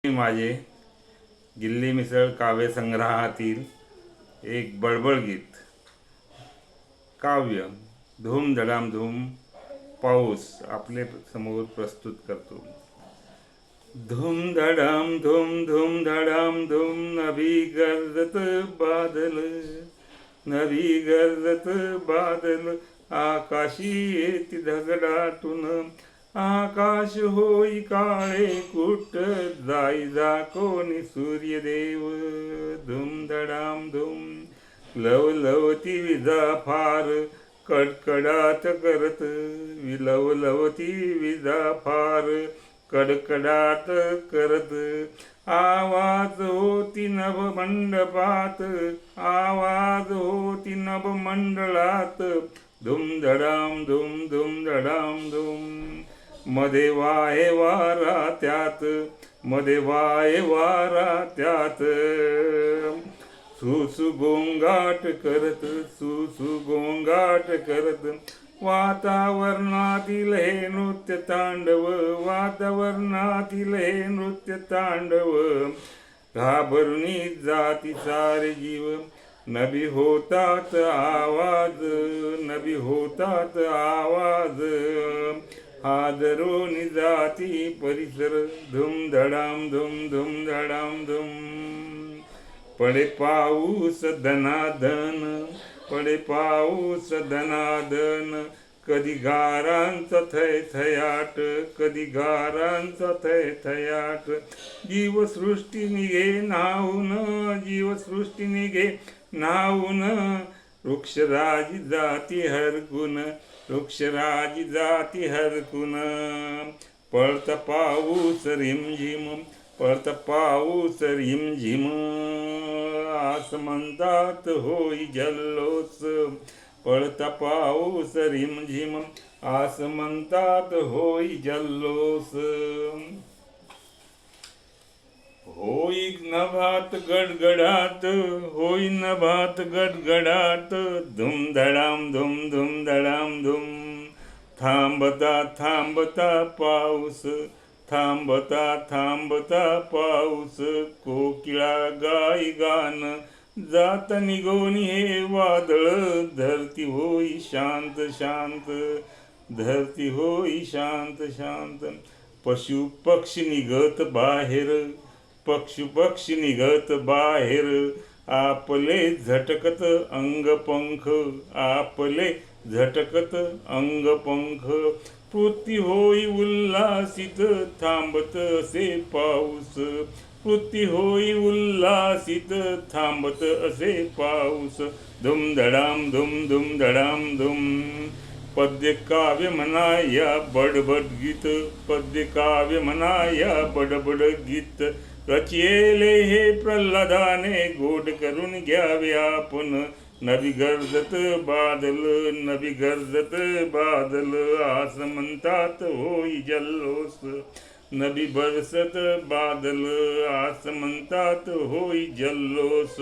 माझे गिल्ली मिसळ काव्य संग्रहातील एक बडबड गीत काव्य धूम धडाम धूम पाऊस आपले समोर प्रस्तुत करतो। धूम धडाम धूम धूम धडाम धूम नभी गरजत बादल, नभी गरजत बादल, आकाशी येती धगडातून, आकाश होई काळे कुट, जाई जा कोणी सूर्यदेव। धूम धडाम धूम लवलवती विजा फार, कडकडाट करत, लवलवती विजा फार, कडकडाट करत, आवाज होती नभ मंडपात, आवाज होती नभ मंडळात। धूम धडाम धूम धूम धडाम धूम मध्ये वाहे वारा त्यात, मध्ये वाहे वारा त्यात, सुसु गोंगाट करत, सुसु गोंगाट करत, वातावरणातील हे नृत्य तांडव, वातावरणातील हे नृत्य तांडव। घाबरुनी जाती सारे जीव, नभी होतात आवाज, नभी होतात आवाज, हादरोनी जाती परिसर। धूम धडाम धूम धूम धडाम धूम पडे पाऊस धनाधन, पडे पाऊस धनाधन, कधी गारांचा थयथयाट, कधी गारांचा थयथयाट। जीवसृष्टी निघे न्हाऊन, जीवसृष्टी निघे न्हाऊन, वृक्षराजी जाती हरकून, वृक्षराजी जाती हरकून। पळता पाऊस रिमझिम, पळता पाऊस रिमझिम, आसमंतात होई जल्लोष, पळता पाऊस रिमझिम, आसमंतात होई जल्लोष। होई नभात गडगडाट, होई नभात गडगडाट, धूम धडाम धूम धूम धडाम धूम। थांबता थांबता पाऊस, थांबता थांबता पाऊस, कोकिळा गाई गान, जात निघून हे वादळ, धरती होई शांत शांत, धरती होई शांत शांत। पशु पक्षी निघत बाहेर, पशु पक्षी निघत बाहेर, आपले झटकत अंग पंख, आपले झटकत अंग पंख। पृथ्वी होई उल्हासित, थांबत असे पाऊस, पृथ्वी होई उल्हासित, थांबत असे पाऊस। धूम धडाम धूम धूम धडाम धूम पद्य काव्य म्हणाया बडबड गीत, पद्य काव्य म्हणाया बडबड गीत। रचिले हे प्रल्हादाने गोड करून घ्यावे आपण, नभी गरजत बादल, नभी गरजत बादल, आसमंतात होई जल्लोष, नभी बरसत बादल, आसमंतात होई जल्लोष।